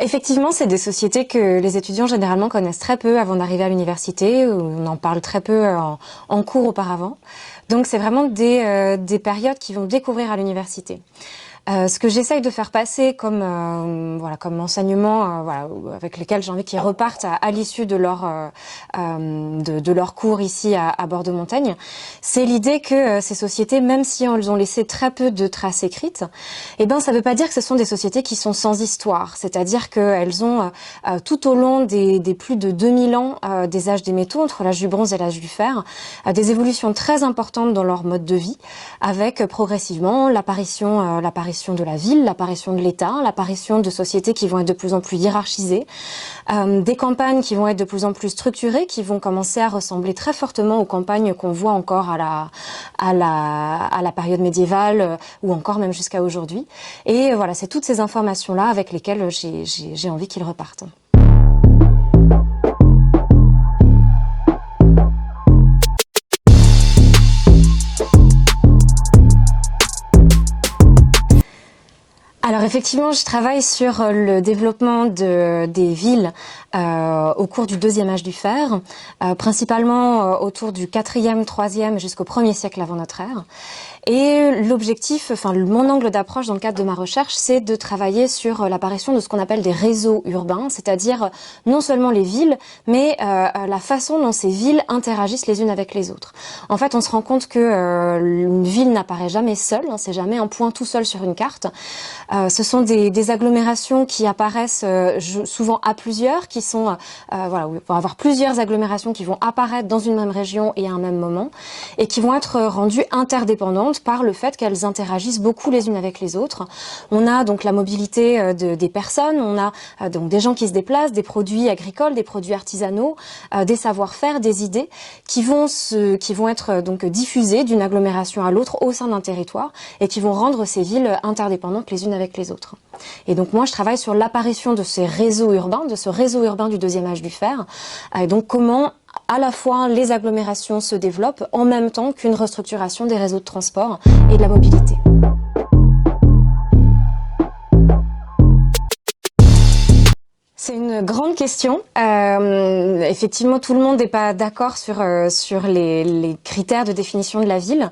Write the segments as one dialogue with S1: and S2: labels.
S1: Effectivement, c'est des sociétés que les étudiants généralement connaissent très peu avant d'arriver à l'université, ou on en parle très peu en cours auparavant. Donc c'est vraiment des périodes qu'ils vont découvrir à l'université. Ce que j'essaye de faire passer comme comme enseignement avec lesquels j'ai envie qu'ils repartent à l'issue de leur cours ici à Bordeaux-Montaigne, c'est l'idée que ces sociétés, même si elles ont laissé très peu de traces écrites, ça veut pas dire que ce sont des sociétés qui sont sans histoire. C'est-à-dire qu'elles ont tout au long des plus de 2000 ans des âges des métaux, entre l'âge du bronze et l'âge du fer, des évolutions très importantes dans leur mode de vie, avec progressivement l'apparition de la ville, l'apparition de l'État, l'apparition de sociétés qui vont être de plus en plus hiérarchisées, des campagnes qui vont être de plus en plus structurées, qui vont commencer à ressembler très fortement aux campagnes qu'on voit encore à la période médiévale ou encore même jusqu'à aujourd'hui. Et voilà, c'est toutes ces informations-là avec lesquelles j'ai envie qu'ils repartent. Alors effectivement, je travaille sur le développement des villes au cours du deuxième âge du fer, principalement autour du 4e, 3e jusqu'au 1er siècle avant notre ère. Et l'objectif, mon angle d'approche dans le cadre de ma recherche, c'est de travailler sur l'apparition de ce qu'on appelle des réseaux urbains, c'est-à-dire non seulement les villes, mais la façon dont ces villes interagissent les unes avec les autres. En fait, on se rend compte que une ville n'apparaît jamais seule, c'est jamais un point tout seul sur une carte. Ce sont des agglomérations qui apparaissent souvent à plusieurs, qui sont où il va y avoir plusieurs agglomérations qui vont apparaître dans une même région et à un même moment, et qui vont être rendues interdépendantes par le fait qu'elles interagissent beaucoup les unes avec les autres. On a donc la mobilité des personnes, on a donc des gens qui se déplacent, des produits agricoles, des produits artisanaux, des savoir-faire, des idées qui vont être donc diffusés d'une agglomération à l'autre au sein d'un territoire et qui vont rendre ces villes interdépendantes les unes avec les autres. Et donc moi je travaille sur l'apparition de ces réseaux urbains, de ce réseau urbain du deuxième âge du fer, et donc comment à la fois les agglomérations se développent en même temps qu'une restructuration des réseaux de transport et de la mobilité. C'est une grande question. Effectivement, tout le monde n'est pas d'accord sur les critères de définition de la ville.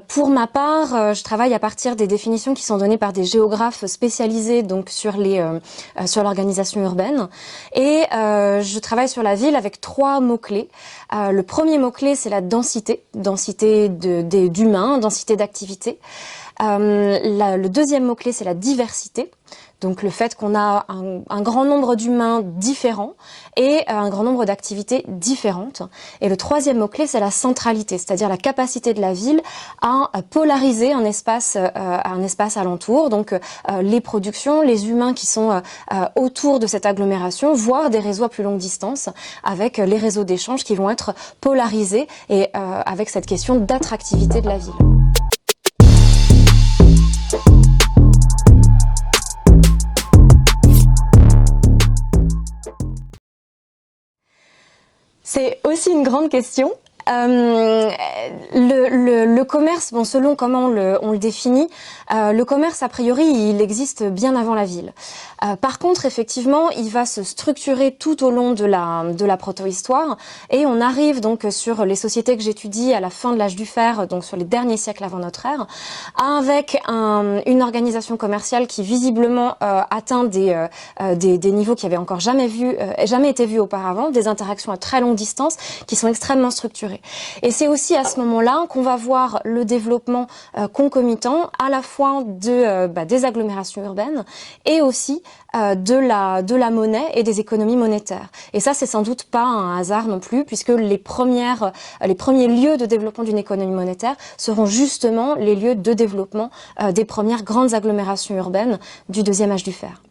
S1: Pour ma part, je travaille à partir des définitions qui sont données par des géographes spécialisés donc sur l'organisation urbaine, et je travaille sur la ville avec 3 mots-clés. Le premier mot-clé, c'est la densité d'humains, densité d'activités. Le deuxième mot-clé, c'est la diversité. Donc le fait qu'on a un grand nombre d'humains différents et un grand nombre d'activités différentes. Et le troisième mot-clé, c'est la centralité, c'est-à-dire la capacité de la ville à polariser un espace alentour. Donc les productions, les humains qui sont autour de cette agglomération, voire des réseaux à plus longue distance, avec les réseaux d'échange qui vont être polarisés et avec cette question d'attractivité de la ville. C'est aussi une grande question. Le commerce, selon comment on le définit, le commerce, a priori, il existe bien avant la ville. Par contre, effectivement, il va se structurer tout au long de la protohistoire, et on arrive donc sur les sociétés que j'étudie à la fin de l'âge du fer, donc sur les derniers siècles avant notre ère, avec une organisation commerciale qui visiblement atteint des niveaux qui avaient encore jamais été vus auparavant, des interactions à très longue distance qui sont extrêmement structurées. Et c'est aussi à ce moment-là qu'on va voir le développement concomitant à la fois des agglomérations urbaines et aussi de la monnaie et des économies monétaires. Et ça, c'est sans doute pas un hasard non plus, puisque les premiers lieux de développement d'une économie monétaire seront justement les lieux de développement des premières grandes agglomérations urbaines du deuxième âge du fer.